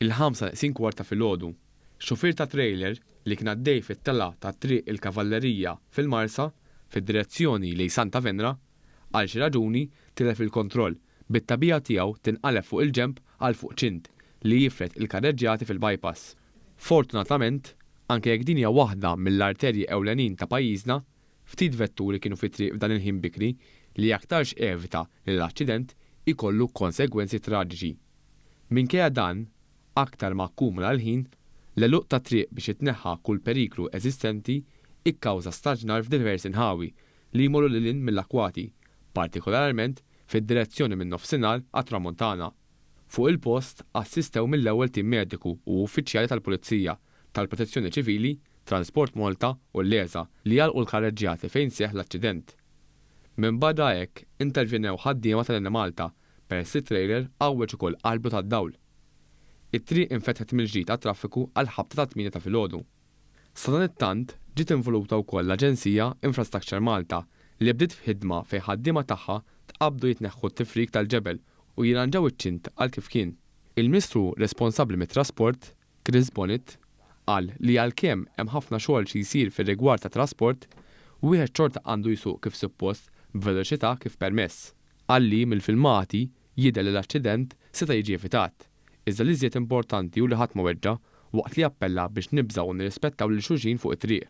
Il-5:45 filgħodu. Xufier ta' trailer li kien għaddej fit-tella ta' triq il-Kavallerija fil-Marsa fid-direzzjoni lejn Santa Venera għal xi raġuni tilef il-kontroll bit-tagħbija tiegħu tinqaleb fuq il-ġenb għal fuq ċint li jifret il-karreġġjati fil-bypass. Fortunatament, anke jekk din hija waħda mill-arterji ewlenin ta' pajjiżna, ftit vetturi kienu fi triq f'dan il-ħin bikri li aktarx evita li l-aċċident ikollu konsegwenzi traġiċi. Minkejja dan, aktar ma kkumula l-ħin, l-eluq ta' triq biex jitneħħa kull periklu eżistenti ikkawża staġnar f'diversi nħawi li jmorru lil mill-akwati, partikolarment fid-direzzjoni minn nofsinhar għat-tramuntana. Fuq il-post assistew mill-ewwel tim mediku u uffiċjali tal-Pulizija, tal-Protezzjoni Ċivili, Transport Malta u l-Leza li jalqu l-karreġġjati fejn seħħ l-aċċident. Minn barra hekk intervjenew ħaddiema tal-Malta peress it-trailer qawweġ ukoll qalbu tad-dawl. It-triq infetħet mill-ġdid għat-traffiku għal ħabta ta' 8 ta' filgħodu. Sa dan it-tant ġiet involuta wkoll l-Aġenzija Infrastructure Malta li bdiet f'ħidma fejn ħaddiema tagħha tqabdu jitneħħu t-tifrik tal-ġebel u jirranġaw iċ-ċint għal kif kien. Il-Ministru responsabbli mit-trasport, Chris Bonnet, qal li għalkemm hemm ħafna xogħol xi jsir fir-rigward ta' trasport, wieħed xorta għandu jsuq kif suppost b'veloċità kif permess. Qal li mill-filmati jidher li l-aċċident seta' jiġi evitat. Iżda li żied importanti u li ħadd ma weġġa' waqt li appella biex nibżgħu nirrispettaw lil xulxin fuq it-triq.